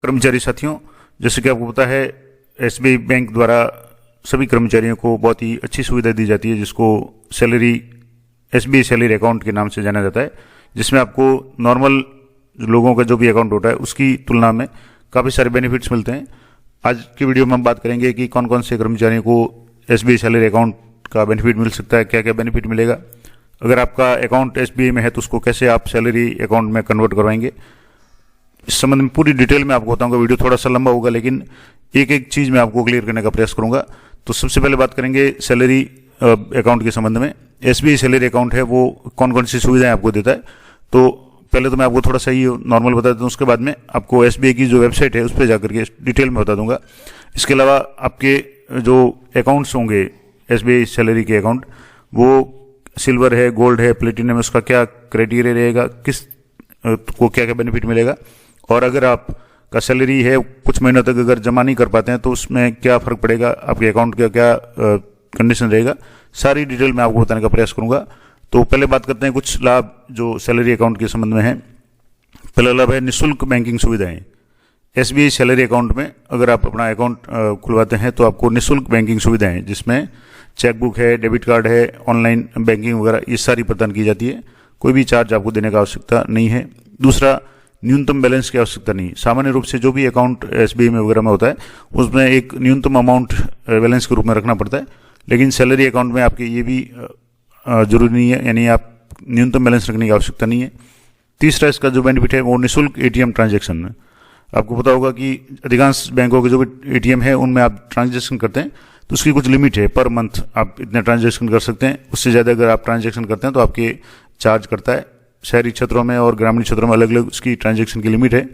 कर्मचारी साथियों, जैसे कि आपको पता है एसबीआई बैंक द्वारा सभी कर्मचारियों को बहुत ही अच्छी सुविधा दी जाती है, जिसको सैलरी एसबीआई सैलरी अकाउंट के नाम से जाना जाता है, जिसमें आपको नॉर्मल लोगों का जो भी अकाउंट होता है उसकी तुलना में काफ़ी सारे बेनिफिट्स मिलते हैं। आज की वीडियो में हम बात करेंगे कि कौन कौन से कर्मचारियों को एसबीआई सैलरी अकाउंट का बेनिफिट मिल सकता है, क्या क्या बेनिफिट मिलेगा। अगर आपका अकाउंट एसबीआई में है तो उसको कैसे आप सैलरी अकाउंट में कन्वर्ट करवाएंगे, इस संबंध में पूरी डिटेल में आपको बताऊंगा। वीडियो थोड़ा सा लंबा होगा, लेकिन एक एक चीज़ मैं आपको क्लियर करने का प्रयास करूंगा। तो सबसे पहले बात करेंगे सैलरी अकाउंट के संबंध में। एसबीआई सैलरी अकाउंट है वो कौन कौन सी सुविधाएं आपको देता है, तो पहले तो मैं आपको थोड़ा सा ही नॉर्मल बता देता हूँ, उसके बाद में आपको एसबीआई की जो वेबसाइट है उस पर जाकर के डिटेल में बता दूंगा। इसके अलावा आपके जो अकाउंट्स होंगे एसबीआई सैलरी के अकाउंट, वो सिल्वर है, गोल्ड है, प्लेटिनम है, उसका क्या क्राइटेरिया रहेगा, किस को क्या क्या बेनिफिट मिलेगा, और अगर आप का सैलरी है कुछ महीनों तक अगर जमा नहीं कर पाते हैं तो उसमें क्या फर्क पड़ेगा, आपके अकाउंट का क्या कंडीशन रहेगा, सारी डिटेल मैं आपको बताने का प्रयास करूंगा। तो पहले बात करते हैं कुछ लाभ जो सैलरी अकाउंट के संबंध में है। पहला लाभ है निःशुल्क बैंकिंग सुविधाएं। एसबीआई सैलरी अकाउंट में अगर आप अपना अकाउंट खुलवाते हैं तो आपको निःशुल्क बैंकिंग सुविधाएं, जिसमें चेकबुक है, डेबिट कार्ड है, ऑनलाइन बैंकिंग वगैरह, ये सारी प्रदान की जाती है। कोई भी चार्ज आपको देने का आवश्यकता नहीं है। दूसरा, न्यूनतम बैलेंस की आवश्यकता नहीं। सामान्य रूप से जो भी अकाउंट एसबीआई में वगैरह में होता है उसमें एक न्यूनतम अमाउंट बैलेंस के रूप में रखना पड़ता है, लेकिन सैलरी अकाउंट में आपके ये भी जरूरी नहीं है, यानी आप न्यूनतम बैलेंस रखने की आवश्यकता नहीं है। तीसरा इसका जो बेनिफिट है वो निःशुल्क एटीएम ट्रांजैक्शन। आपको पता होगा कि अधिकांश बैंकों के जो भी एटीएम है उनमें आप ट्रांजैक्शन करते हैं तो उसकी कुछ लिमिट है, पर मंथ आप इतने ट्रांजैक्शन कर सकते हैं, उससे ज़्यादा अगर आप ट्रांजैक्शन करते हैं तो आपके चार्ज करता है। शहरी क्षेत्रों में और ग्रामीण क्षेत्रों में अलग अलग उसकी ट्रांजैक्शन की लिमिट है,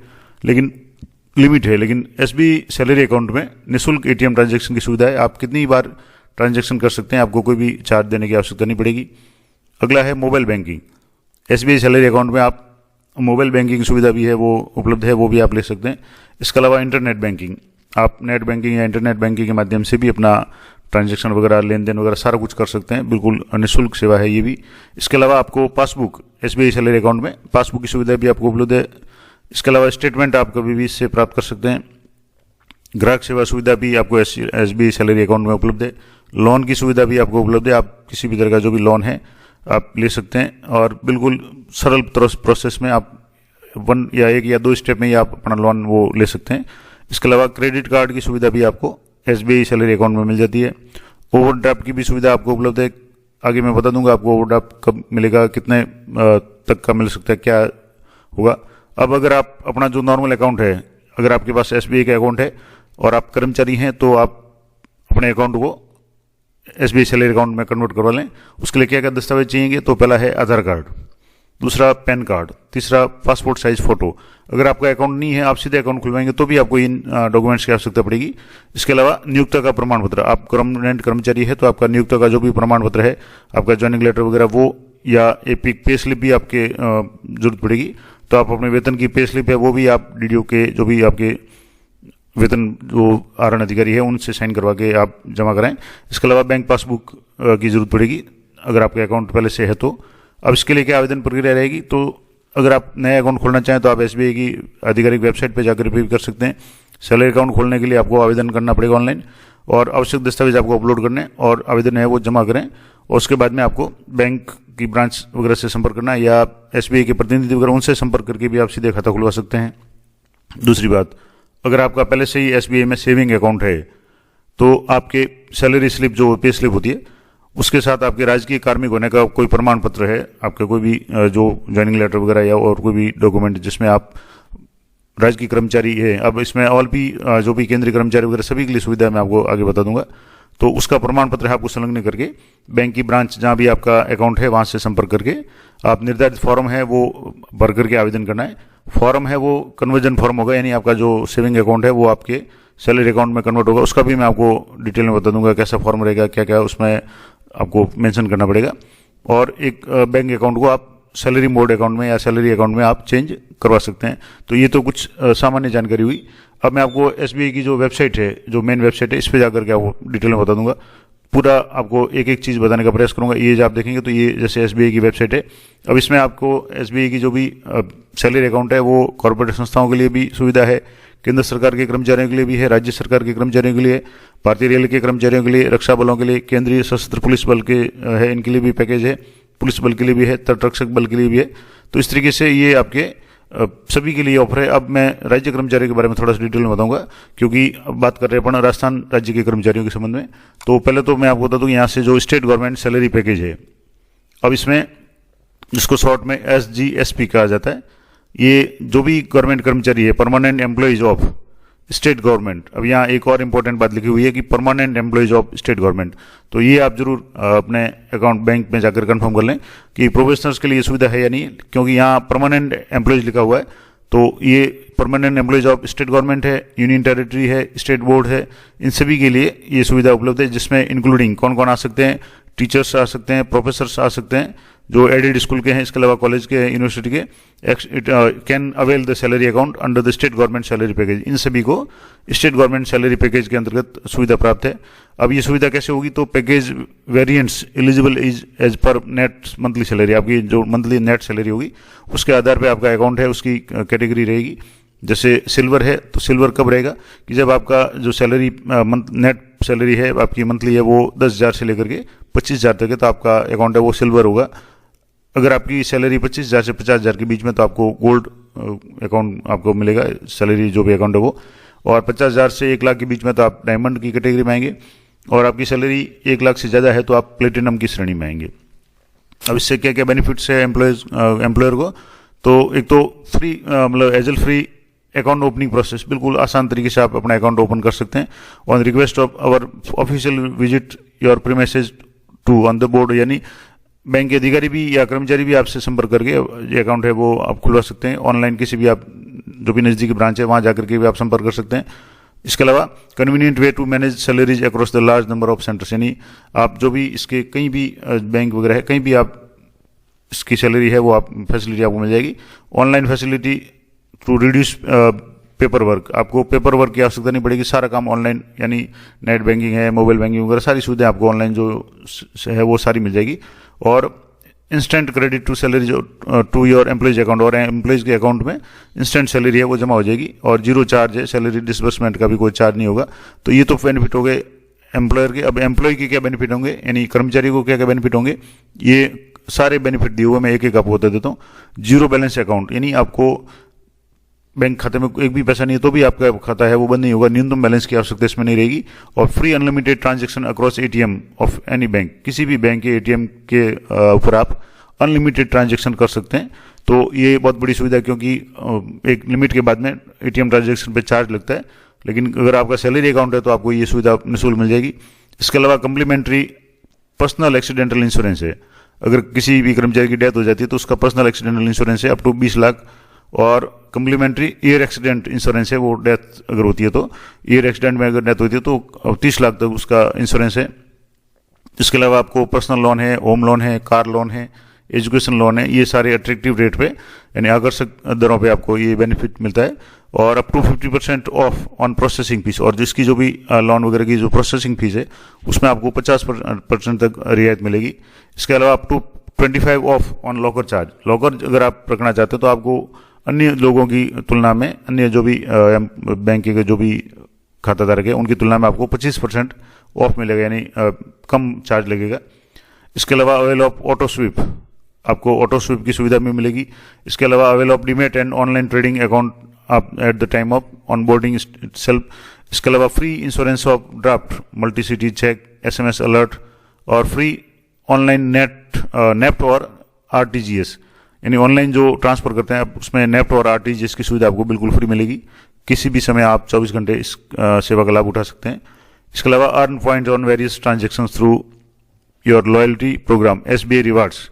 लेकिन एसबीआई सैलरी अकाउंट में निःशुल्क एटीएम ट्रांजैक्शन की सुविधा है। आप कितनी बार ट्रांजैक्शन कर सकते हैं, आपको कोई भी चार्ज देने की आवश्यकता नहीं पड़ेगी। अगला है mobile banking. SBI salary account में आप मोबाइल बैंकिंग सुविधा भी है वो उपलब्ध है, वो भी आप ले सकते हैं। इसके अलावा इंटरनेट बैंकिंग, आप नेट बैंकिंग या इंटरनेट बैंकिंग के माध्यम से भी अपना ट्रांजैक्शन वगैरह, लेन देन वगैरह सारा कुछ कर सकते हैं, बिल्कुल निःशुल्क सेवा है ये भी। इसके अलावा आपको पासबुक, एसबीआई सैलरी अकाउंट में पासबुक की सुविधा भी आपको उपलब्ध है। इसके अलावा स्टेटमेंट आप कभी भी इससे प्राप्त कर सकते हैं। ग्राहक सेवा सुविधा भी आपको एसबीआई सैलरी अकाउंट में उपलब्ध है। लोन की सुविधा भी आपको उपलब्ध है, आप किसी भी तरह का जो भी लोन है आप ले सकते हैं, और बिल्कुल सरल प्रोसेस में आप एक या दो स्टेप में ही आप अपना लोन वो ले सकते हैं। इसके अलावा क्रेडिट कार्ड की सुविधा भी आपको एसबीआई सैलरी अकाउंट में मिल जाती है। ओवरड्राफ्ट की भी सुविधा आपको उपलब्ध है। आगे मैं बता दूंगा आपको ओवरड्राफ्ट कब मिलेगा, कितने तक का मिल सकता है, क्या होगा। अब अगर आप अपना जो नॉर्मल अकाउंट है, अगर आपके पास एसबीआई का अकाउंट है और आप कर्मचारी हैं, तो आप अपने अकाउंट को एसबीआई सैलरी अकाउंट में कन्वर्ट करवा लें। उसके लिए क्या क्या दस्तावेज चाहिए, तो पहला है आधार कार्ड, दूसरा पैन कार्ड, तीसरा पासपोर्ट साइज फोटो। अगर आपका अकाउंट नहीं है, आप सीधे अकाउंट खुलवाएंगे तो भी आपको इन डॉक्यूमेंट्स की आवश्यकता पड़ेगी। इसके अलावा नियुक्ता का प्रमाण पत्र, आप परमानेंट कर्मचारी है तो आपका नियुक्ता का जो भी प्रमाण पत्र है, आपका ज्वाइनिंग लेटर वगैरह वो, या एक पे स्लिप भी आपके जरूरत पड़ेगी, तो आप अपने वेतन की पे स्लिप है वो भी आप डीडीओ के जो भी आपके वेतन जो आहरण अधिकारी है उनसे साइन करवा के आप जमा कराएं। इसके अलावा बैंक पासबुक की जरूरत पड़ेगी अगर आपके अकाउंट पहले से है तो। अब इसके लिए क्या आवेदन प्रक्रिया रहेगी, तो अगर आप नया अकाउंट खोलना चाहें तो आप एसबीआई की आधिकारिक वेबसाइट पर जाकर भी कर सकते हैं। सैलरी अकाउंट खोलने के लिए आपको आवेदन करना पड़ेगा ऑनलाइन, और आवश्यक दस्तावेज आपको अपलोड करने और आवेदन है वो जमा करें, और उसके बाद में आपको बैंक की ब्रांच वगैरह से संपर्क करना, या एसबीआई के प्रतिनिधि वगैरह उनसे संपर्क करके भी आप सीधे खाता खुलवा सकते हैं। दूसरी बात, अगर आपका पहले से ही एसबीआई में सेविंग अकाउंट है तो आपके सैलरी स्लिप जो पे स्लिप होती है उसके साथ आपके राजकीय कार्मिक होने का कोई प्रमाण पत्र है, आपका कोई भी जो ज्वाइनिंग लेटर वगैरह या और कोई भी डॉक्यूमेंट जिसमें आप राजकीय कर्मचारी है। अब इसमें और भी जो भी केंद्रीय कर्मचारी वगैरह सभी के लिए सुविधा मैं आपको आगे बता दूंगा, तो उसका प्रमाण पत्र है आपको संलग्न करके बैंक की ब्रांच जहां भी आपका अकाउंट है वहां से संपर्क करके आप निर्धारित फॉर्म है वो भर करके आवेदन करना है। फॉर्म है वो कन्वर्जन फॉर्म होगा, यानी आपका जो सेविंग अकाउंट है वो आपके सैलरी अकाउंट में कन्वर्ट होगा। उसका भी मैं आपको डिटेल में बता दूंगा कैसा फॉर्म रहेगा, क्या क्या उसमें आपको मेंशन करना पड़ेगा। और एक बैंक अकाउंट को आप सैलरी मोड अकाउंट में या सैलरी अकाउंट में आप चेंज करवा सकते हैं। तो ये तो कुछ सामान्य जानकारी हुई। अब मैं आपको एसबीआई की जो वेबसाइट है, जो मेन वेबसाइट है, इस पर जाकर के आपको डिटेल में बता दूंगा। पूरा आपको एक एक चीज़ बताने का प्रयास करूंगा। ये जो आप देखेंगे तो ये जैसे एसबीआई की वेबसाइट है। अब इसमें आपको एसबीआई की जो भी सैलरी अकाउंट है वो कॉर्पोरेट संस्थाओं के लिए भी सुविधा है, केंद्र सरकार के कर्मचारियों के लिए भी है, राज्य सरकार के कर्मचारियों के लिए, भारतीय रेल के कर्मचारियों के लिए, रक्षा बलों के लिए, केंद्रीय सशस्त्र पुलिस बल के है, इनके लिए भी पैकेज है, पुलिस बल के लिए भी है, तटरक्षक बल के लिए भी है। तो इस तरीके से ये आपके सभी के लिए ऑफर है। अब मैं राज्य कर्मचारियों के बारे में थोड़ा सा डिटेल में बताऊंगा, क्योंकि अब बात कर रहे हैं अपन राजस्थान राज्य के कर्मचारियों के संबंध में। तो पहले तो मैं आपको बता दूं यहाँ से जो स्टेट गवर्नमेंट सैलरी पैकेज है, अब इसमें जिसको शॉर्ट में SGSP कहा जाता है, ये जो भी गवर्नमेंट कर्मचारी है, permanent employees of state government. अब यहाँ एक और इंपॉर्टेंट बात लिखी हुई है कि permanent employees of state government, तो ये आप जरूर अपने अकाउंट बैंक में जाकर कंफर्म कर लें कि प्रोफेशनल्स के लिए सुविधा है या नहीं, क्योंकि यहाँ परमानेंट एम्प्लॉइज लिखा हुआ है। तो ये permanent employees of state government है, यूनियन टेरिटरी है, स्टेट बोर्ड है, इन सभी के लिए ये सुविधा उपलब्ध है, जिसमें इंक्लूडिंग कौन कौन आ सकते हैं, टीचर्स आ सकते हैं, प्रोफेसर्स आ सकते हैं जो एडेड स्कूल के हैं, इसके अलावा कॉलेज के, यूनिवर्सिटी के, can avail the salary account under the state government salary package. इन सभी को स्टेट गवर्नमेंट सैलरी पैकेज के अंतर्गत सुविधा प्राप्त है। अब ये सुविधा कैसे होगी, तो package variants eligible is as per net monthly salary, आपकी जो मंथली नेट सैलरी होगी उसके आधार पर आपका अकाउंट है, उसकी कैटेगरी रहेगी। जैसे सिल्वर है तो सिल्वर कब रहेगा कि जब आपका जो सैलरी नेट सैलरी है आपकी मंथली है वो 10,000 से लेकर के 25,000 तक है, तो आपका अकाउंट है वो सिल्वर होगा। अगर आपकी सैलरी 25,000 से 50,000 के बीच में तो आपको गोल्ड अकाउंट आपको मिलेगा, सैलरी जो भी अकाउंट है वो। और 50,000 से 1 लाख के बीच में तो आप डायमंड की कैटेगरी में आएंगे, और आपकी सैलरी 1 लाख से ज़्यादा है तो आप प्लेटिनम की श्रेणी में आएंगे। अब इससे क्या क्या बेनिफिट्स है एम्प्लॉयर को, तो एक तो फ्री मतलब एजल फ्री अकाउंट ओपनिंग प्रोसेस, बिल्कुल आसान तरीके से आप अपना अकाउंट ओपन कर सकते हैं। On request of our official visit your premises to on the board, यानी बैंक के अधिकारी भी या कर्मचारी भी आपसे संपर्क करके ये अकाउंट है वो आप खुलवा सकते हैं। ऑनलाइन किसी भी आप जो भी नज़दीकी ब्रांच है वहाँ जाकर के भी आप संपर्क कर सकते हैं। इसके अलावा convenient way to manage salaries across the large number of centres, यानी आप जो भी इसके कहीं भी बैंक वगैरह है कहीं भी आप इसकी सैलरी है वो आप फैसिलिटी आपको मिल जाएगी। Online facility to reduce paper work, आपको पेपर वर्क की आवश्यकता नहीं पड़ेगी, सारा काम ऑनलाइन, यानी नेट बैंकिंग है, मोबाइल बैंकिंग वगैरह सारी सुविधाएं आपको ऑनलाइन जो है वो सारी मिल जाएगी। और इंस्टेंट क्रेडिट टू सैलरी जो टू योर एम्प्लॉइज अकाउंट, और एम्प्लॉइज के अकाउंट में इंस्टेंट सैलरी है वो जमा हो जाएगी, और जीरो चार्ज है, सैलरी डिसबर्समेंट का भी कोई चार्ज नहीं होगा। तो ये तो बेनिफिट हो गए एम्प्लॉयर के। अब एम्प्लॉय के क्या बेनिफिट होंगे, यानी कर्मचारी को क्या क्या बेनिफिट होंगे, ये सारे बेनिफिट दिए हुए मैं एक एक आपको बता देता हूँ। जीरो बैलेंस अकाउंट, यानी आपको बैंक खाते में एक भी पैसा नहीं है तो भी आपका खाता है वो बंद नहीं होगा, न्यूनतम बैलेंस की आवश्यकता इसमें नहीं रहेगी। और free unlimited transaction across ATM of any bank, किसी भी बैंक के एटीएम के ऊपर आप अनलिमिटेड ट्रांजैक्शन कर सकते हैं। तो ये बहुत बड़ी सुविधा है, क्योंकि एक लिमिट के बाद में एटीएम ट्रांजैक्शन पे चार्ज लगता है, लेकिन अगर आपका सैलरी अकाउंट है तो आपको ये सुविधा निःशुल्क मिल जाएगी। इसके अलावा कम्प्लीमेंट्री पर्सनल एक्सीडेंटल इंश्योरेंस है, अगर किसी भी कर्मचारी की डेथ हो जाती है तो उसका पर्सनल एक्सीडेंटल इंश्योरेंस है अप टू 20 लाख। और कम्प्लीमेंट्री ईयर एक्सीडेंट इंश्योरेंस है, वो डेथ अगर होती है तो ईयर एक्सीडेंट में अगर डेथ होती है तो 30 लाख तक उसका इंश्योरेंस है। इसके अलावा आपको पर्सनल लोन है, होम लोन है, कार लोन है, एजुकेशन लोन है, ये सारे अट्रैक्टिव रेट पे यानी आकर्षक दरों पे आपको ये बेनिफिट मिलता है। और up to 50% off on processing fees, और जिसकी जो भी लोन वगैरह की जो प्रोसेसिंग फीस है उसमें आपको 50% तक रियायत मिलेगी। इसके अलावा up to 25 off on locker charge, locker अगर आप रखना चाहते हो तो आपको अन्य लोगों की तुलना में, अन्य जो भी बैंक के जो भी खाता धारक है उनकी तुलना में आपको 25% ऑफ मिलेगा, यानी कम चार्ज लगेगा। इसके अलावा अवेल ऑफ ऑटो स्वीप, आपको ऑटो स्वीप की सुविधा भी मिलेगी। इसके अलावा avail of demat and online trading account आप at the time of onboarding self. इसके अलावा free insurance of draft, multi city cheque, SMS alert, और फ्री ऑनलाइन नेफ्ट और RTGS, यानी ऑनलाइन जो ट्रांसफर करते हैं आप उसमें नेफ्ट और RTGS की सुविधा आपको बिल्कुल फ्री मिलेगी। किसी भी समय आप 24 घंटे इस सेवा का लाभ उठा सकते हैं। इसके अलावा earn point on various transaction through your loyalty programme SBI rewards,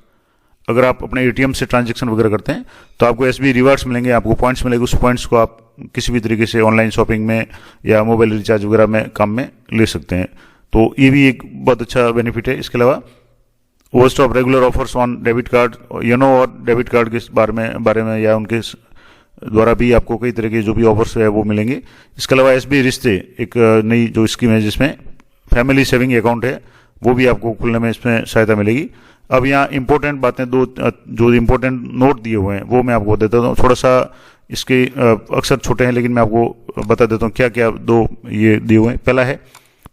अगर आप अपने ATM से ट्रांजेक्शन वगैरह करते हैं तो आपको SBI रिवार्ड्स मिलेंगे, आपको पॉइंट्स मिलेंगे। उस पॉइंट्स को आप किसी भी तरीके से ऑनलाइन शॉपिंग में या मोबाइल रिचार्ज वगैरह में काम में ले सकते हैं, तो ये भी एक बहुत अच्छा बेनिफिट है। इसके अलावा host of regular offers on debit card, YONO और डेबिट कार्ड के बारे में या उनके द्वारा भी आपको कई तरह के जो भी ऑफर्स है वो मिलेंगे। इसके अलावा SBI रिश्ते, एक नई जो स्कीम है जिसमें फैमिली सेविंग अकाउंट है वो भी आपको खुलने में इसमें सहायता मिलेगी। अब यहाँ इंपॉर्टेंट बातें, दो जो इंपॉर्टेंट नोट दिए हुए हैं वो मैं आपको देता हूँ। थोड़ा सा इसके अक्सर छोटे हैं, लेकिन मैं आपको बता देता हूँ क्या क्या दो ये दिए हुए हैं। पहला है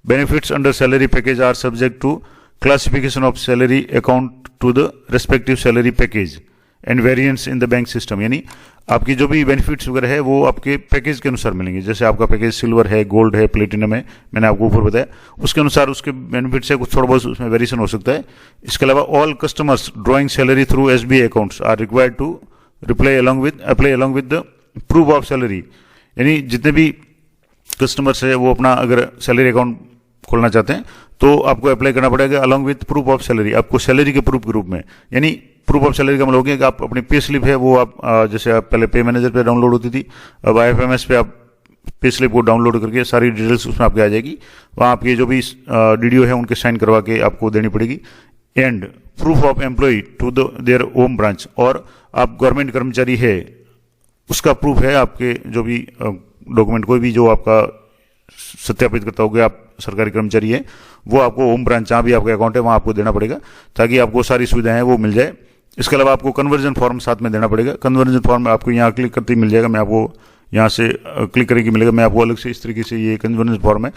benefits under salary package are subject to classification of salary account to the respective salary package and variance in the bank system, यानी आपकी जो भी बेनिफिट्स वगैरह है वो आपके पैकेज के अनुसार मिलेंगे। जैसे आपका पैकेज सिल्वर है, गोल्ड है, प्लेटिनम है, मैंने आपको ऊपर बताया, उसके अनुसार उसके बेनिफिट्स है, कुछ थोड़ा बहुत उसमें वेरिएशन हो सकता है। इसके अलावा all customers drawing salary through SBI accounts are required to apply along with the proof of salary, यानी जितने भी कस्टमर्स है वो अपना अगर सैलरी अकाउंट खोलना चाहते हैं तो आपको अप्लाई करना पड़ेगा along with proof of salary, आपको सैलरी के प्रूफ के रूप में। यानी प्रूफ ऑफ सैलरी का मतलब हो गया कि आप अपनी पे स्लिप है वो आप जैसे आप पहले पे मैनेजर पे डाउनलोड होती थी, अब IFMS पे आप पे स्लिप को डाउनलोड करके सारी डिटेल्स उसमें आपके आ जाएगी, वहाँ आपके जो भी डीडीओ है उनके साइन करवा के आपको देनी पड़ेगी। And proof of employ to their home branch, और आप गवर्नमेंट कर्मचारी है उसका प्रूफ है, आपके जो भी डॉक्यूमेंट कोई भी जो आपका सत्यापित करता होगा आप सरकारी कर्मचारी है, वो आपको होम ब्रांच जहाँ भी आपका अकाउंट है वहाँ आपको देना पड़ेगा, ताकि आपको सारी सुविधाएं वो मिल जाए। इसके अलावा आपको कन्वर्जन फॉर्म साथ में देना पड़ेगा। कन्वर्जन फॉर्म आपको यहाँ क्लिक करते ही मिल जाएगा, मैं आपको यहाँ से क्लिक करके मिलेगा, मैं आपको अलग से इस तरीके से ये कन्वर्जन फॉर्म है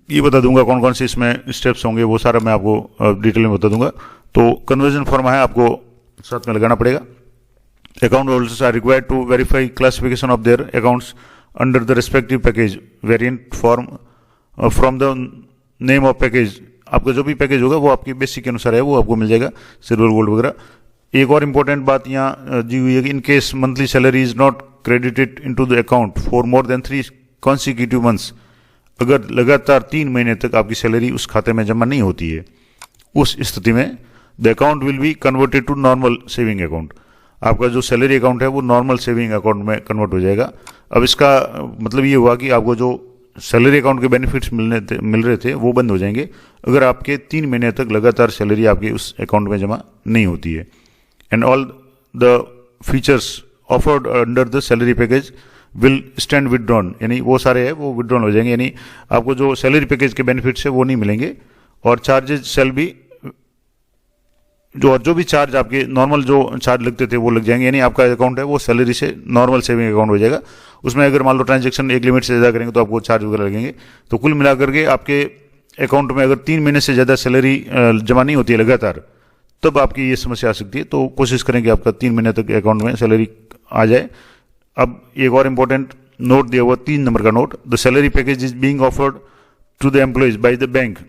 ये बता दूंगा कौन कौन से इसमें स्टेप्स होंगे, वो सारा मैं आपको डिटेल में बता दूंगा। तो कन्वर्जन फॉर्म है आपको साथ में लगाना पड़ेगा। Account holders are required to verify classification of their accounts under the respective package variant form from the name of package, आपका जो भी पैकेज होगा वो आपकी बेसिक के अनुसार है वो आपको मिल जाएगा, सिल्वर गोल्ड वगैरह। एक और इंपॉर्टेंट बात यहाँ दी हुई है कि in case monthly salary is not credited into the account for more than 3 consecutive months, अगर लगातार 3 महीने तक आपकी सैलरी उस खाते में जमा नहीं होती है, उस स्थिति में the account will be converted to normal saving account, आपका जो सैलरी अकाउंट है वो नॉर्मल सेविंग अकाउंट में कन्वर्ट हो जाएगा। अब इसका मतलब ये हुआ कि आपको जो सैलरी अकाउंट के बेनिफिट्स मिल रहे थे वो बंद हो जाएंगे अगर आपके 3 महीने तक लगातार सैलरी आपके उस अकाउंट में जमा नहीं होती है। And all the features offered under the salary package will stand withdrawn, यानी वो सारे हैं वो विदड्रॉन हो जाएंगे, यानी आपको जो सैलरी पैकेज के बेनिफिट्स है वो नहीं मिलेंगे, और चार्जेज शैल बी जो भी चार्ज आपके नॉर्मल जो चार्ज लगते थे वो लग जाएंगे, यानी आपका अकाउंट है वो सैलरी से नॉर्मल सेविंग अकाउंट हो जाएगा। उसमें अगर मान लो ट्रांजैक्शन एक लिमिट से ज़्यादा करेंगे तो आपको चार्ज वगैरह लगेंगे। तो कुल मिलाकर के आपके अकाउंट में अगर 3 महीने से ज़्यादा सैलरी जमा नहीं होती है लगातार, तब आपकी ये समस्या आ सकती है। तो कोशिश करें कि आपका 3 महीने तक अकाउंट में सैलरी आ जाए। अब एक और इम्पोर्टेंट नोट दिया हुआ 3 नंबर का note, the salary package is being offered to the employees by the bank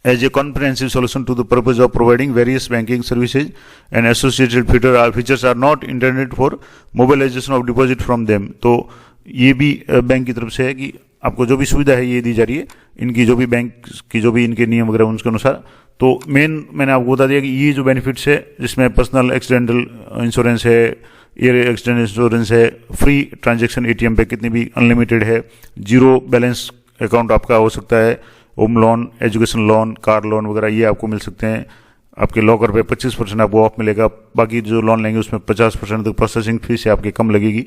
as a comprehensive solution to the purpose of providing various banking services and associated features are not intended for mobilization of deposit from them। तो ये भी bank की तरफ से है कि आपको जो भी सुविधा है ये दी जा रही है, इनकी जो भी बैंक की जो भी इनके नियम वगैरह उनके अनुसार। तो मैंने आपको बता दिया कि ये जो बेनिफिट्स है जिसमें पर्सनल एक्सीडेंटल इंश्योरेंस है, एयर एक्सीडेंट इंश्योरेंस है, फ्री ट्रांजेक्शन ATM पे कितनी भी अनलिमिटेड है, 0 बैलेंस अकाउंट आपका हो सकता है, home loan, education loan, car loan वगैरह ये आपको मिल सकते हैं। आपके लॉकर पे 25% आपको ऑफ मिलेगा, बाकी जो लोन लेंगे उसमें 50% तक प्रोसेसिंग फीस से आपकी कम लगेगी।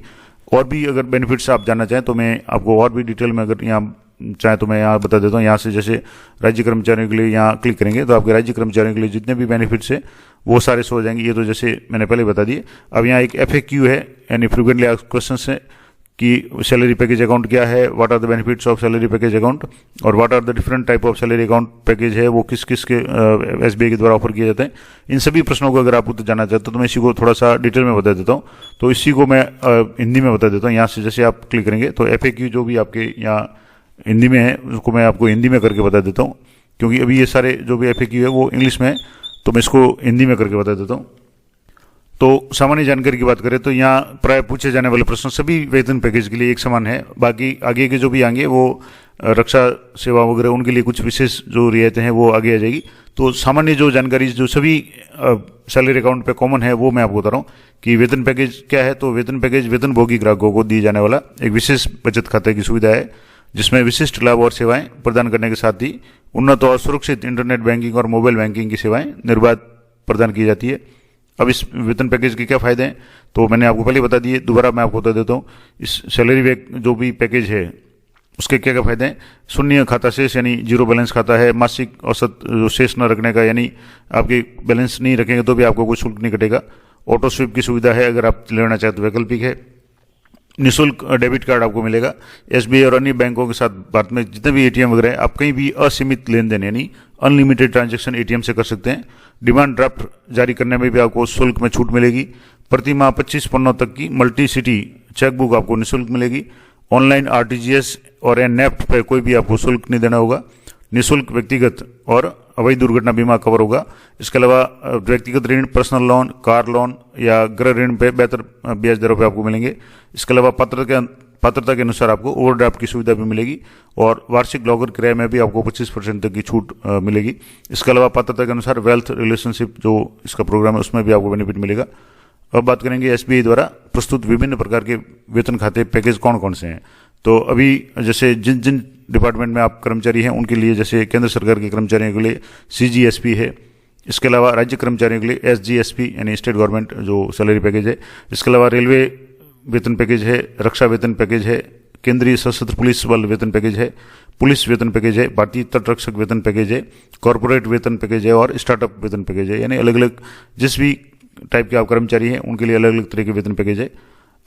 और भी अगर बेनिफिट्स आप जानना चाहें तो मैं आपको और भी डिटेल में अगर यहाँ चाहें तो मैं यहाँ बता देता हूँ। यहाँ से जैसे राज्य कर्मचारियों के लिए यहाँ क्लिक करेंगे तो आपके राज्य कर्मचारियों के लिए जितने भी बेनिफिट्स है वो सारे शो हो जाएंगे। ये तो जैसे मैंने पहले बता दिए। अब यहाँ एक FAQ है, यानी फ्रीक्वेंटली आस्क्ड क्वेश्चंस है कि सैलरी पैकेज अकाउंट क्या है, what are the benefits of salary package account, और what are the different type of salary account package है वो किस किस के SBI के द्वारा ऑफर किए जाते हैं। इन सभी प्रश्नों को अगर आप उत्तर जानना चाहते हो तो मैं इसी को थोड़ा सा डिटेल में बता देता हूँ। तो इसी को मैं हिंदी में बता देता हूँ। यहाँ से जैसे आप क्लिक करेंगे तो FAQ जो भी आपके यहाँ हिंदी में है उसको मैं आपको हिंदी में करके बता देता हूँ, क्योंकि अभी ये सारे जो भी FAQ है वो इंग्लिश में है, तो मैं इसको हिंदी में करके बता देता हूँ। तो सामान्य जानकारी की बात करें तो यहाँ प्राय पूछे जाने वाले प्रश्न सभी वेतन पैकेज के लिए एक समान है। बाकी आगे के जो भी आएंगे वो रक्षा सेवा वगैरह उनके लिए कुछ विशेष जो रियायतें हैं वो आगे आ जाएगी। तो सामान्य जो जानकारी जो सभी सैलरी अकाउंट पे कॉमन है वो मैं आपको बता रहा हूँ कि वेतन पैकेज क्या है। तो वेतन पैकेज वेतनभोगी ग्राहकों को दी जाने वाला एक विशेष बचत खाते की सुविधा है, जिसमें विशिष्ट लाभ और सेवाएं प्रदान करने के साथ ही उन्नत और सुरक्षित इंटरनेट बैंकिंग और मोबाइल बैंकिंग की सेवाएं निर्बाध प्रदान की जाती है। अब इस वेतन पैकेज के क्या फायदे हैं तो मैंने आपको पहले बता दिए, दोबारा मैं आपको बता देता हूँ। इस सैलरी जो भी पैकेज है उसके क्या क्या फायदे हैं। शून्य खाता शेष यानी 0 बैलेंस खाता है, मासिक औसत जो शेष न रखने का, यानी आपके बैलेंस नहीं रखेंगे तो भी आपको कोई शुल्क नहीं कटेगा। ऑटो स्वीप की सुविधा है, अगर आप लेना चाहें तो वैकल्पिक है। निःशुल्क डेबिट कार्ड आपको मिलेगा। एसबीआई और अन्य बैंकों के साथ भारत में जितने भी एटीएम वगैरह हैं, आप कहीं भी असीमित लेन देन यानी अनलिमिटेड ट्रांजैक्शन एटीएम से कर सकते हैं। डिमांड ड्राफ्ट जारी करने में भी आपको शुल्क में छूट मिलेगी। प्रति माह 25 पन्नों तक की मल्टी सिटी चेकबुक आपको निःशुल्क मिलेगी। ऑनलाइन आरटीजीएस और नेफ्ट पर कोई भी आपको शुल्क नहीं देना होगा। निःशुल्क व्यक्तिगत और अवैध दुर्घटना बीमा कवर होगा। इसके अलावा व्यक्तिगत ऋण, पर्सनल लोन, कार लोन या गृह ऋण पे बेहतर ब्याज दरों पे आपको मिलेंगे। इसके अलावा पात्रता के अनुसार आपको ओवरड्राफ्ट की सुविधा भी मिलेगी और वार्षिक लॉकर किराए में भी आपको 25% तक की छूट मिलेगी। इसके अलावा पात्रता के अनुसार वेल्थ रिलेशनशिप जो इसका प्रोग्राम है उसमें भी आपको बेनिफिट मिलेगा। अब बात करेंगे एसबीआई द्वारा प्रस्तुत विभिन्न प्रकार के वेतन खाते पैकेज कौन कौन से हैं। तो अभी जैसे जिन जिन डिपार्टमेंट में आप कर्मचारी हैं उनके लिए, जैसे केंद्र सरकार के कर्मचारियों के लिए सीजीएसपी है। इसके अलावा राज्य कर्मचारियों के लिए एसजीएसपी यानी स्टेट गवर्नमेंट जो सैलरी पैकेज है। इसके अलावा रेलवे वेतन पैकेज है, रक्षा वेतन पैकेज है, केंद्रीय सशस्त्र पुलिस बल वेतन पैकेज है, पुलिस वेतन पैकेज है, भारतीय तटरक्षक वेतन पैकेज है, कॉर्पोरेट वेतन पैकेज है और स्टार्टअप वेतन पैकेज है। यानी अलग अलग जिस भी टाइप के आप कर्मचारी हैं उनके लिए अलग अलग तरह के वेतन पैकेज है।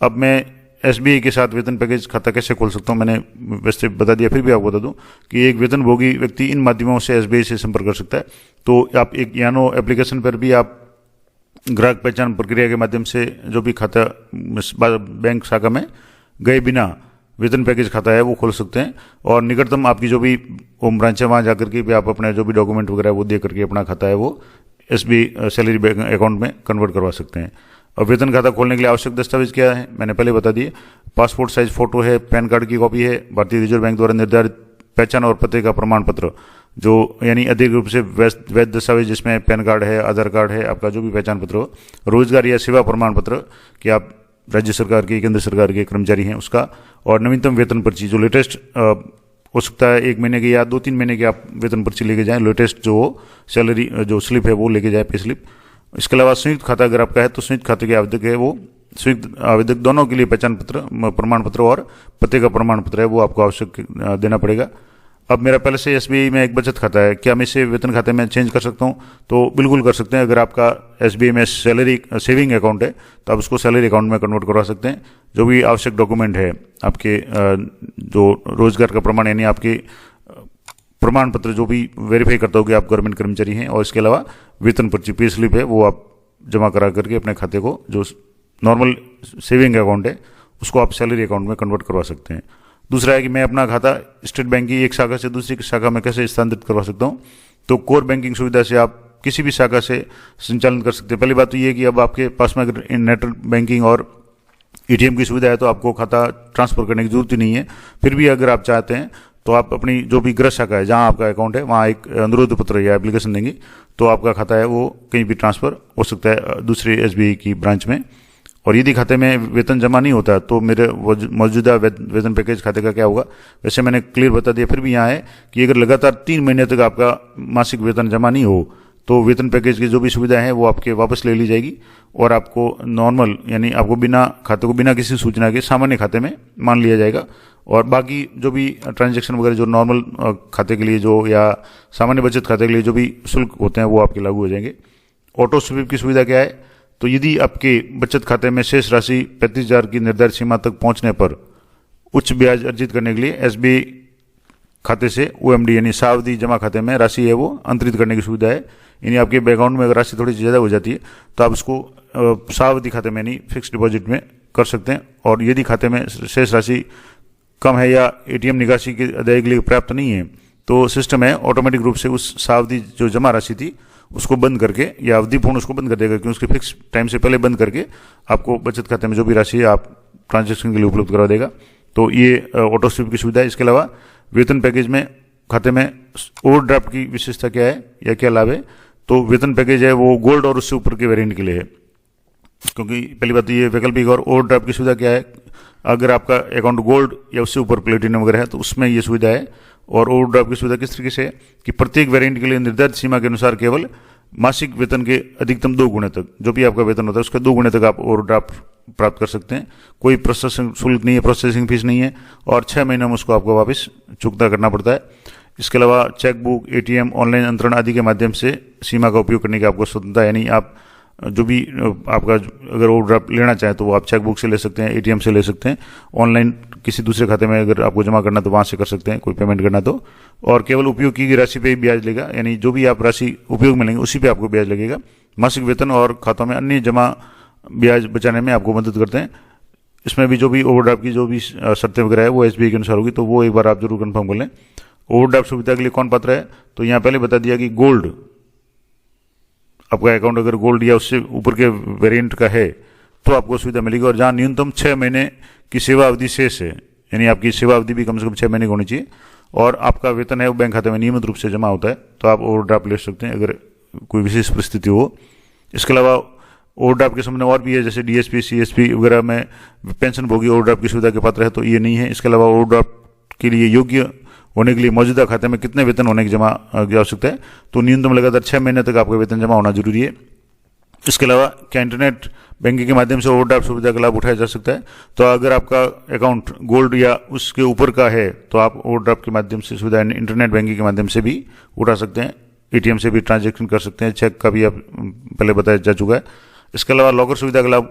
अब मैं एसबीआई के साथ वेतन पैकेज खाता कैसे खोल सकता हूं, मैंने वैसे बता दिया, फिर भी आपको बता दूं कि एक वेतनभोगी व्यक्ति इन माध्यमों से एसबीआई से संपर्क कर सकता है। तो आप एक यानो एप्लीकेशन पर भी आप ग्राहक पहचान प्रक्रिया के माध्यम से जो भी खाता बैंक शाखा में गए बिना वेतन पैकेज खाता है वो खोल सकते हैं। और निकटतम आपकी जो भी होम ब्रांच है वहाँ जाकर के भी आप अपने जो भी डॉक्यूमेंट वगैरह वो दे करके अपना खाता है वो एसबीआई सैलरी बैंक अकाउंट में कन्वर्ट करवा सकते हैं। और वेतन खाता खोलने के लिए आवश्यक दस्तावेज क्या है, मैंने पहले बता दिए। पासपोर्ट साइज फोटो है, पैन कार्ड की कॉपी है, भारतीय रिजर्व बैंक द्वारा निर्धारित पहचान और पते का प्रमाण पत्र जो यानी अधिक रूप से वैध दस्तावेज जिसमें पैन कार्ड है, आधार कार्ड है, आपका जो भी पहचान पत्र हो, रोजगार या सेवा प्रमाण पत्र कि आप राज्य सरकार के, केंद्र सरकार के कर्मचारी हैं उसका, और नवीनतम वेतन पर्ची जो लेटेस्ट हो सकता है 1 महीने की या 2-3 महीने की आप वेतन पर्ची लेके जाएं, लेटेस्ट जो सैलरी जो स्लिप है वो लेके जाए, पे स्लिप। इसके अलावा संयुक्त खाता अगर आपका है तो संयुक्त खाते के आवेदक है वो संयुक्त आवेदक दोनों के लिए पहचान पत्र, प्रमाण पत्र और पते का प्रमाण पत्र है वो आपको आवश्यक देना पड़ेगा। अब मेरा पहले से एसबीआई में एक बचत खाता है, क्या मैं इसे वेतन खाते में चेंज कर सकता हूँ? तो बिल्कुल कर सकते हैं। अगर आपका एसबीआई में सैलरी सेविंग अकाउंट है तो आप उसको सैलरी अकाउंट में कन्वर्ट करवा सकते हैं। जो भी आवश्यक डॉक्यूमेंट है आपके जो रोजगार का प्रमाण यानी आपके प्रमाण पत्र जो भी वेरीफाई करता हो कि आप गवर्नमेंट कर्मचारी हैं, और इसके अलावा वेतन पर्ची पे स्लिप है वो आप जमा करा करके अपने खाते को जो नॉर्मल सेविंग अकाउंट है उसको आप सैलरी अकाउंट में कन्वर्ट करवा सकते हैं। दूसरा है कि मैं अपना खाता स्टेट बैंक की एक शाखा से दूसरी शाखा में कैसे स्थानांतरित करवा सकता हूँ। तो कोर बैंकिंग सुविधा से आप किसी भी शाखा से संचालन कर सकते हैं। पहली बात तो ये है कि अब आपके पास में अगर नेट बैंकिंग और एटीएम की सुविधा है तो आपको खाता ट्रांसफर करने की जरूरत ही नहीं है। फिर भी अगर आप चाहते हैं तो आप अपनी जो भी गृह शाखा है जहां आपका अकाउंट है वहां एक अनुरोध पत्र या एप्लीकेशन देंगे तो आपका खाता है वो कहीं भी ट्रांसफर हो सकता है दूसरे एसबीआई की ब्रांच में। और यदि खाते में वेतन जमा नहीं होता तो मेरे मौजूदा वेतन पैकेज खाते का क्या होगा, वैसे मैंने क्लियर बता दिया। फिर भी यहाँ है कि अगर लगातार 3 महीने तक आपका मासिक वेतन जमा नहीं हो तो वेतन पैकेज की जो भी सुविधा है वो आपके वापस ले ली जाएगी और आपको नॉर्मल यानी आपको बिना खाते को बिना किसी सूचना के सामान्य खाते में मान लिया जाएगा। और बाकी जो भी ट्रांजैक्शन वगैरह जो नॉर्मल खाते के लिए जो या सामान्य बचत खाते के लिए जो भी शुल्क होते हैं वो आपके लागू हो जाएंगे। ऑटो स्वीप की सुविधा क्या है, तो यदि आपके बचत खाते में शेष राशि 35,000 की निर्धारित सीमा तक पहुंचने पर उच्च ब्याज अर्जित करने के लिए एसबीआई खाते से ओएमडी यानी सावधि जमा खाते में राशि है वो अंतरित करने की सुविधा है। यानी आपके अकाउंट में अगर राशि थोड़ी ज़्यादा हो जाती है तो आप उसको सावधि खाते में यानी फिक्स डिपॉजिट में कर सकते हैं। और यदि खाते में शेष राशि कम है या एटीएम निकासी की अदायगी के लिए पर्याप्त नहीं है तो सिस्टम है ऑटोमेटिक रूप से उस सावधि जो जमा राशि थी उसको बंद करके या अवधिपूर्ण उसको बंद कर देगा, क्योंकि उसके फिक्स टाइम से पहले बंद करके आपको बचत खाते में जो भी राशि है आप ट्रांजैक्शन के लिए उपलब्ध करा देगा। तो ये ऑटो स्वीप की सुविधा है। इसके अलावा वेतन पैकेज में खाते में ओवरड्राफ्ट की विशेषता क्या है या क्या लाभ है, तो वेतन पैकेज है वो गोल्ड और उससे ऊपर के वेरिएंट के लिए है। क्योंकि पहली बात ये वैकल्पिक और ओवरड्राफ्ट की सुविधा क्या है, अगर आपका अकाउंट गोल्ड या उससे ऊपर प्लेटिनम वगैरह है तो उसमें ये सुविधा है। और ओवरड्राफ्ट की सुविधा किस तरीके से है कि प्रत्येक वेरिएंट के लिए निर्धारित सीमा के अनुसार केवल मासिक वेतन के अधिकतम 2 गुणे तक जो भी आपका वेतन होता है उसके 2 गुणे तक आप ओवरड्राफ्ट प्राप्त कर सकते हैं। कोई प्रोसेसिंग शुल्क नहीं है, प्रोसेसिंग फीस नहीं है और 6 महीनों में उसको आपको वापस चुकता करना पड़ता है। इसके अलावा चेकबुक, एटीएम, ऑनलाइन अंतरण आदि के माध्यम से सीमा का उपयोग करने की आपको स्वतंत्रता, यानी आप जो भी आपका अगर ओवरड्राफ्ट लेना चाहें तो वो आप चेकबुक से ले सकते हैं, एटीएम से ले सकते हैं, ऑनलाइन किसी दूसरे खाते में अगर आपको जमा करना तो वहाँ से कर सकते हैं, कोई पेमेंट करना तो। और केवल उपयोग की गई राशि पे ही ब्याज लेगा, यानी जो भी आप राशि उपयोग में लेंगे उसी पे आपको ब्याज लगेगा। मासिक वेतन और खातों में अन्य जमा ब्याज बचाने में आपको मदद करते हैं। इसमें भी जो भी ओवरड्राफ्ट की जो भी शर्तें वगैरह है वो एसबीआई के अनुसार होगी, तो वो एक बार आप जरूर कंफर्म कर लें। ओवरड्राफ्ट सुविधा के लिए कौन पात्र है, तो यहाँ पहले बता दिया कि गोल्ड, आपका अकाउंट अगर गोल्ड या उससे ऊपर के वेरिएंट का है तो आपको सुविधा मिलेगी। और जहां न्यूनतम 6 महीने की सेवा अवधि शेष है, यानी आपकी सेवा अवधि भी कम से कम 6 महीने की होनी चाहिए, और आपका वेतन है वो बैंक खाते में नियमित रूप से जमा होता है, तो आप ओवरड्राफ्ट ले सकते हैं अगर कोई विशेष परिस्थिति हो। इसके अलावा ओवरड्राफ्ट के संबंध में और भी है, जैसे डीएसपी, सीएसपी वगैरह में पेंशन भोगी ओवरड्राफ्ट की सुविधा के पात्र है, तो ये नहीं है। इसके अलावा ओवरड्राफ्ट के लिए योग्य होने के लिए मौजूदा खाते में कितने वेतन होने की जमा की आवश्यकता है, तो न्यूनतम लगातार 6 महीने तक आपका वेतन जमा होना जरूरी है। इसके अलावा क्या इंटरनेट बैंकिंग के माध्यम से ओवरड्राफ्ट सुविधा का लाभ उठाया जा सकता है, तो अगर आपका अकाउंट गोल्ड या उसके ऊपर का है तो आप ओवरड्राफ्ट के माध्यम से सुविधा इंटरनेट बैंकिंग के माध्यम से भी उठा सकते हैं, एटीएम से भी ट्रांजैक्शन कर सकते हैं, चेक का भी आप पहले बताया जा चुका है। इसके अलावा लॉकर सुविधा का लाभ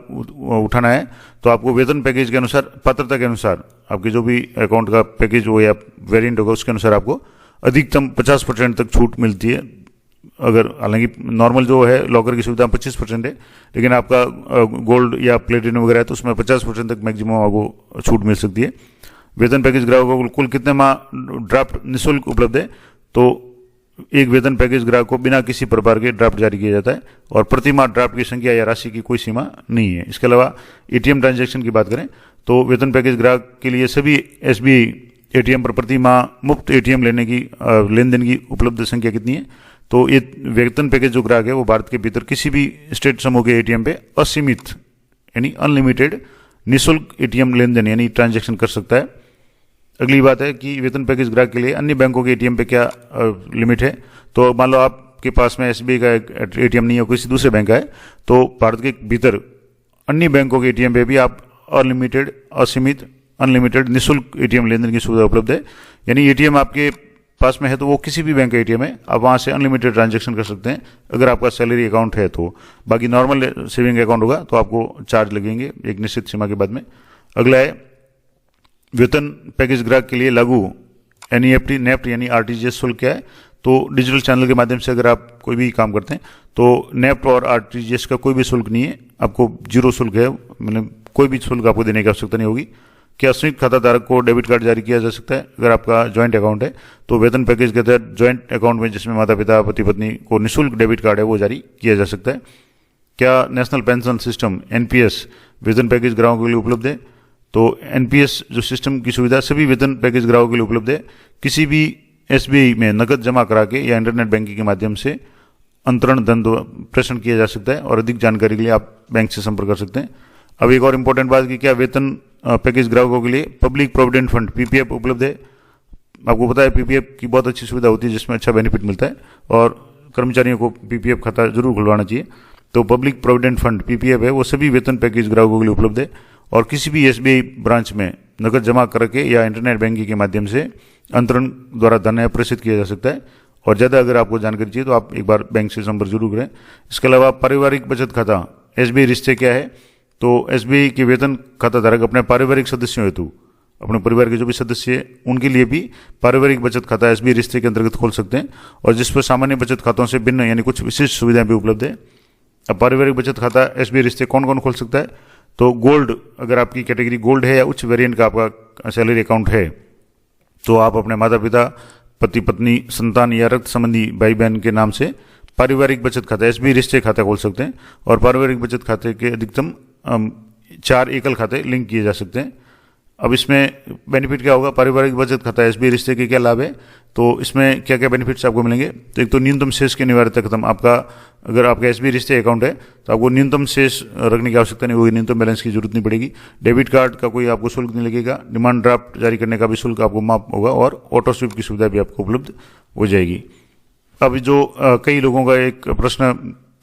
उठाना है तो आपको वेतन पैकेज के अनुसार, पात्रता के अनुसार, आपके जो भी अकाउंट का पैकेज हो या वेरिएंट होगा उसके अनुसार आपको अधिकतम 50% तक छूट मिलती है। अगर हालांकि नॉर्मल जो है लॉकर की सुविधा 25% है, लेकिन आपका गोल्ड या प्लेटिनम वगैरह है तो उसमें 50% तक मैक्सिमम आपको छूट मिल सकती है। वेतन पैकेज ग्राहकों को कुल कितने माह ड्राफ्ट निःशुल्क उपलब्ध है, तो एक वेतन पैकेज ग्राहक को बिना किसी प्रकार के ड्राफ्ट जारी किया जाता है, और प्रति माह ड्राफ्ट की संख्या या राशि की कोई सीमा नहीं है। इसके अलावा एटीएम ट्रांजैक्शन की बात करें तो वेतन पैकेज ग्राहक के लिए सभी एसबीआई एटीएम पर प्रति माह मुफ्त एटीएम लेने की लेन देन की उपलब्ध संख्या कितनी है, तो ये वेतन पैकेज जो ग्राहक है वो भारत के भीतर किसी भी स्टेट समूह के एटीएम पे असीमित यानी अनलिमिटेड निःशुल्क एटीएम लेन देन यानी ट्रांजैक्शन कर सकता है। अगली बात है कि वेतन पैकेज ग्राहक के लिए अन्य बैंकों के एटीएम पे क्या लिमिट है, तो मान लो आपके पास में एसबीआई का एटीएम नहीं है, किसी दूसरे बैंक का है, तो भारत के भीतर अन्य बैंकों के एटीएम पे भी आप अनलिमिटेड, असीमित, अनलिमिटेड निःशुल्क एटीएम लेन देन की सुविधा उपलब्ध है। यानी एटीएम आपके पास में है तो वो किसी भी बैंक का एटीएम है, आप वहां से अनलिमिटेड ट्रांजैक्शन कर सकते हैं अगर आपका सैलरी अकाउंट है तो। बाकी नॉर्मल सेविंग अकाउंट होगा तो आपको चार्ज लगेंगे एक निश्चित सीमा के बाद में। अगला है वेतन पैकेज ग्राहक के लिए लागू एनईएफटी, नेफ्ट यानी आरटीजीएस शुल्क क्या है, तो डिजिटल चैनल के माध्यम से अगर आप कोई भी काम करते हैं तो नेफ्ट और आरटीजीएस का कोई भी शुल्क नहीं है, आपको जीरो शुल्क है, मतलब कोई भी शुल्क आपको देने की आवश्यकता नहीं होगी। क्या संयुक्त खाता धारक को डेबिट कार्ड जारी किया जा सकता है, अगर आपका ज्वाइंट अकाउंट है तो वेतन पैकेज के तहत ज्वाइंट अकाउंट में जिसमें माता पिता, पति पत्नी को निःशुल्क डेबिट कार्ड है वो जारी किया जा सकता है। क्या नेशनल पेंशन सिस्टम एनपीएस वेतन पैकेज ग्राहकों के लिए उपलब्ध है, तो एनपीएस जो सिस्टम की सुविधा सभी वेतन पैकेज ग्राहकों के लिए उपलब्ध है। किसी भी एसबीआई में नकद जमा करा के या इंटरनेट बैंकिंग के माध्यम से अंतरण धन प्रेषण किया जा सकता है, और अधिक जानकारी के लिए आप बैंक से संपर्क कर सकते हैं। अब एक और इम्पोर्टेंट बात की क्या वेतन पैकेज ग्राहकों के लिए पब्लिक प्रोविडेंट फंड पीपीएफ उपलब्ध है। आपको पता है पीपीएफ की बहुत अच्छी सुविधा होती है जिसमें अच्छा बेनिफिट मिलता है, और कर्मचारियों को पीपीएफ खाता जरूर खुलवाना चाहिए। तो पब्लिक प्रोविडेंट फंड पीपीएफ है वो सभी वेतन पैकेज ग्राहकों के लिए उपलब्ध है, और किसी भी एसबीआई ब्रांच में नकद जमा करके या इंटरनेट बैंकिंग के माध्यम से अंतरण द्वारा धन प्रेषित किया जा सकता है। और ज़्यादा अगर आपको जानकारी चाहिए तो आप एक बार बैंक से संपर्क जरूर करें। इसके अलावा पारिवारिक बचत खाता एसबीआई रिश्ते क्या है, तो एसबीआई के वेतन खाता धारक अपने पारिवारिक सदस्यों हेतु, अपने परिवार के जो भी सदस्य हैं उनके लिए भी पारिवारिक बचत खाता एसबीआई रिश्ते के अंतर्गत खोल सकते हैं, और जिस पर सामान्य बचत खातों से भिन्न यानी कुछ विशेष सुविधाएं भी उपलब्ध है। अब पारिवारिक बचत खाता एसबीआई रिश्ते कौन कौन खोल सकता है, तो गोल्ड, अगर आपकी कैटेगरी गोल्ड है या उच्च वेरिएंट का आपका सैलरी अकाउंट है तो आप अपने माता पिता, पति पत्नी, संतान या रक्त संबंधी भाई बहन के नाम से पारिवारिक बचत खाता एसबीआई रिश्ते खाता खोल सकते हैं, और पारिवारिक बचत खाते के अधिकतम 4 एकल खाते लिंक किए जा सकते हैं। अब इसमें बेनिफिट क्या होगा, पारिवारिक बचत खाता एसबीआई रिश्ते के क्या लाभ है, तो इसमें क्या क्या बेनिफिट्स आपको मिलेंगे। तो एक तो न्यूनतम शेष के निवारित खत्म, आपका अगर आपका एसबीआई रिश्ते अकाउंट है तो आपको न्यूनतम शेष रखने की आवश्यकता नहीं होगी, न्यूनतम बैलेंस की जरूरत नहीं पड़ेगी। डेबिट कार्ड का कोई आपको शुल्क नहीं लगेगा, डिमांड ड्राफ्ट जारी करने का भी शुल्क आपको माफ होगा, और ऑटो स्वीप की सुविधा भी आपको उपलब्ध हो जाएगी। अब जो कई लोगों का एक प्रश्न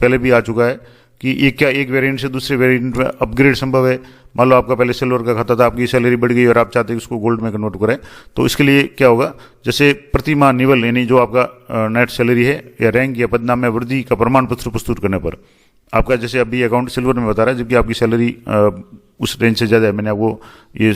पहले भी आ चुका है कि ये क्या एक वेरिएंट से दूसरे वेरिएंट में अपग्रेड संभव है। मान लो आपका पहले सिल्वर का खाता था, आपकी सैलरी बढ़ गई और आप चाहते हैं उसको गोल्ड में कन्वर्ट करें, तो इसके लिए क्या होगा, जैसे प्रति माह निवल यानी जो आपका नेट सैलरी है या रैंक या पदनाम में वृद्धि का प्रमाण पत्र प्रस्तुत करने पर आपका जैसे अभी अकाउंट सिल्वर में बता रहा है, जबकि आपकी सैलरी उस रेंज से ज़्यादा है, मैंने आपको ये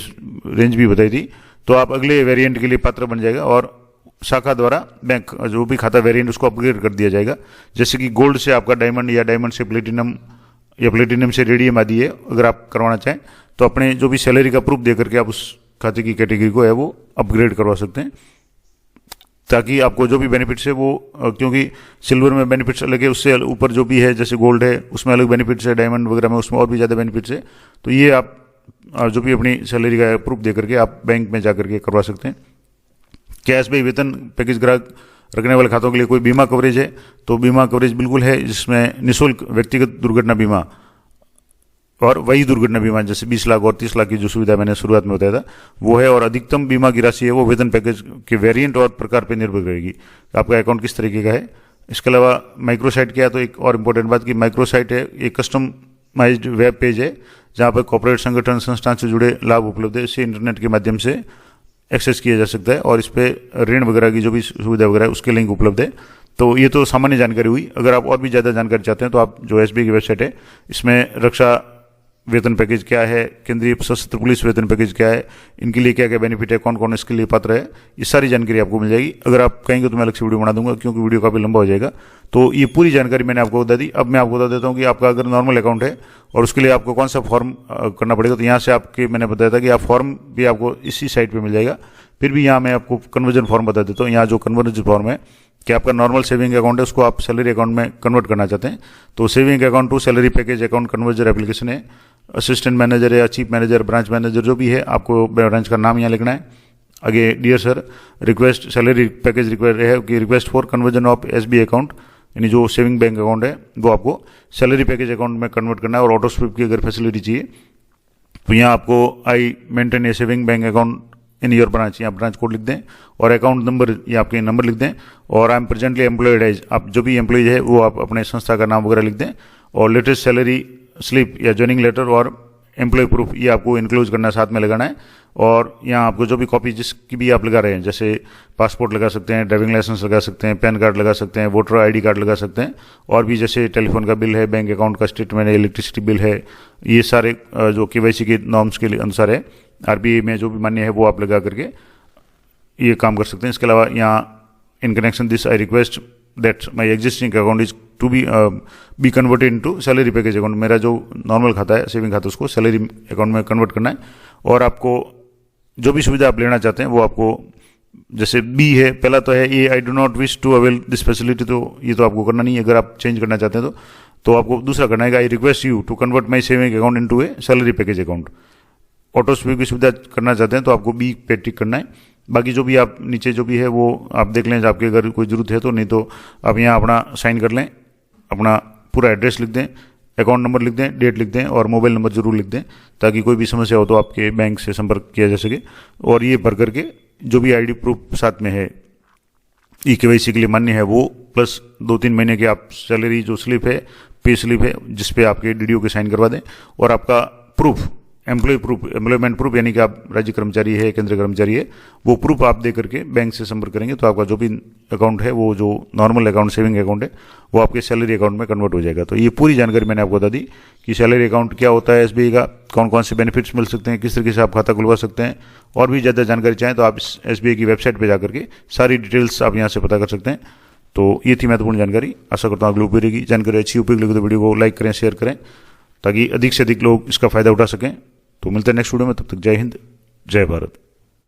रेंज भी बताई थी, तो आप अगले वेरिएंट के लिए पात्र बन जाएगा और शाखा द्वारा बैंक जो भी खाता वेरिएंट उसको अपग्रेड कर दिया जाएगा। जैसे कि गोल्ड से आपका डायमंड या डायमंड से प्लेटिनम या प्लेटिनम से रेडियम आदि है, अगर आप करवाना चाहें तो अपने जो भी सैलरी का प्रूफ दे करके आप उस खाते की कैटेगरी को है वो अपग्रेड करवा सकते हैं, ताकि आपको जो भी बेनिफिट्स है वो, क्योंकि सिल्वर में बेनिफिट्स अलग है, उससे ऊपर जो भी है जैसे गोल्ड है उसमें अलग बेनिफिट्स है, डायमंड वगैरह में उसमें और भी ज़्यादा बेनिफिट्स है। तो ये आप जो भी अपनी सैलरी का प्रूफ दे करके आप बैंक में जा करके करवा सकते हैं। क्या एसबीआई वेतन पैकेज ग्राहक रखने वाले खातों के लिए कोई बीमा कवरेज है? तो बीमा कवरेज बिल्कुल है, जिसमें निःशुल्क व्यक्तिगत दुर्घटना बीमा और वही दुर्घटना बीमा जैसे 20 लाख और 30 लाख की जो सुविधा मैंने शुरुआत में बताया था वो है, और अधिकतम बीमा की राशि है वो वेतन पैकेज के वेरिएंट और प्रकार पर निर्भर करेगी, आपका अकाउंट किस तरीके का है। इसके अलावा माइक्रोसाइट क्या है, तो एक और इम्पोर्टेंट बात कि माइक्रोसाइट है एक कस्टमाइज्ड वेब पेज है जहाँ पर कॉर्पोरेट संगठन संस्थान से जुड़े लाभ उपलब्ध है, इसे इंटरनेट के माध्यम से एक्सेस किया जा सकता है और इस पर ऋण वगैरह की जो भी सुविधा वगैरह है उसके लिंक उपलब्ध है। तो ये तो सामान्य जानकारी हुई। अगर आप और भी ज़्यादा जानकारी चाहते हैं तो आप जो एसबीआई की वेबसाइट है इसमें रक्षा वेतन पैकेज क्या है, केंद्रीय सशस्त्र पुलिस वेतन पैकेज क्या है, इनके लिए क्या क्या बेनिफिट है, कौन कौन इसके लिए पात्र है, ये सारी जानकारी आपको मिल जाएगी। अगर आप कहेंगे तो मैं अलग से वीडियो बना दूंगा, क्योंकि वीडियो काफ़ी लंबा हो जाएगा। तो ये पूरी जानकारी मैंने आपको बता दी। अब मैं आपको बता देता हूँ कि आपका अगर नॉर्मल अकाउंट है और उसके लिए आपको कौन सा फॉर्म करना पड़ेगा। तो यहाँ से आपके मैंने बताया था कि आप फॉर्म भी आपको इसी साइट पर मिल जाएगा। फिर भी यहाँ मैं आपको कन्वर्जन फॉर्म बता देता हूँ। यहाँ जो कन्वर्जन फॉर्म है कि आपका नॉर्मल सेविंग अकाउंट है उसको आप सैलरी अकाउंट में कन्वर्ट करना चाहते हैं, तो saving account to salary package account converter application है। असिस्टेंट मैनेजर या चीफ मैनेजर, ब्रांच मैनेजर जो भी है, आपको ब्रांच का नाम यहाँ लिखना है। आगे dear sir request salary package request है कि request for conversion of SBI account, यानी जो सेविंग बैंक अकाउंट है वो आपको सैलरी पैकेज अकाउंट में कन्वर्ट करना है। और ऑटो स्वीप की अगर फैसिलिटी चाहिए तो यहाँ आपको I maintain A saving bank account in your branch, यहाँ ब्रांच कोड लिख दें और अकाउंट नंबर या आपके नंबर लिख दें। और I am presently employed as, आप जो भी एम्प्लॉय है वो आप अपने संस्था का नाम वगैरह लिख दें। और लेटेस्ट सैलरी स्लिप या ज्वाइनिंग लेटर और एम्प्लॉय प्रूफ ये आपको इंक्लूड करना है, साथ में लगाना है। और यहाँ आपको जो भी कॉपी जिसकी भी आप लगा रहे हैं, जैसे पासपोर्ट लगा सकते हैं, ड्राइविंग लाइसेंस लगा सकते हैं, पैन कार्ड लगा सकते हैं, वोटर आईडी कार्ड लगा सकते हैं, और भी जैसे टेलीफोन का बिल है, बैंक अकाउंट का स्टेटमेंट है, इलेक्ट्रिसिटी बिल है, ये सारे जो केवाईसी के नॉर्म्स के अनुसार है, आरबीआई में जो भी मान्य है वो आप लगा करके ये काम कर सकते हैं। इसके अलावा यहाँ in connection this I request that my existing account is to be converted into salary package account, मेरा जो नॉर्मल खाता है सेविंग खाता उसको सैलरी अकाउंट में कन्वर्ट करना है। और आपको जो भी सुविधा आप लेना चाहते हैं वो आपको, जैसे बी है पहला तो है ये I do not wish to avail this facility, तो ये तो आपको करना नहीं है। अगर आप चेंज करना चाहते हैं तो आपको दूसरा करना है I request you to convert my saving account into a salary package account. Auto sweep की सुविधा करना चाहते हैं तो आपको बी पे टिक करना है। बाकी जो भी आप नीचे जो भी है वो आप देख लें, आपके अगर कोई जरूरत है तो, नहीं तो आप यहाँ अपना साइन कर लें, अपना पूरा एड्रेस लिख दें, अकाउंट नंबर लिख दें, डेट लिख दें और मोबाइल नंबर जरूर लिख दें, ताकि कोई भी समस्या हो तो आपके बैंक से संपर्क किया जा सके। और ये भर करके जो भी आईडी प्रूफ साथ में है ई केवाईसी के लिए मान्य है वो, प्लस 2-3 महीने की आप सैलरी जो स्लिप है, पे स्लिप है, जिसपे आपके डीडीओ के साइन करवा दें। और आपका प्रूफ एम्प्लॉयमेंट प्रूफ, यानी कि आप राज्य कर्मचारी है, केंद्रीय कर्मचारी है, वो प्रूफ आप दे करके बैंक से संपर्क करेंगे तो आपका जो भी अकाउंट है वो जो नॉर्मल अकाउंट सेविंग अकाउंट है वो आपके सैलरी अकाउंट में कन्वर्ट हो जाएगा। तो ये पूरी जानकारी मैंने आपको बता दी कि सैलरी अकाउंट क्या होता है एसबीआई का, कौन कौन से बेनिफिट्स मिल सकते हैं, किस तरीके से आप खाता खुलवा सकते हैं। और भी ज़्यादा जानकारी चाहें तो आप इस एसबीआई की वेबसाइट पर जाकर के सारी डिटेल्स आप यहाँ से पता कर सकते हैं। तो ये थी महत्वपूर्ण जानकारी। आशा करता हूँ अगली उपयोगी रहेगी। जानकारी अच्छी उपयोगी लगी तो वीडियो को लाइक करें, शेयर करें, ताकि अधिक से अधिक लोग इसका फायदा उठा सकें। तो मिलते हैं नेक्स्ट वीडियो में, तब तक जय हिंद, जय भारत।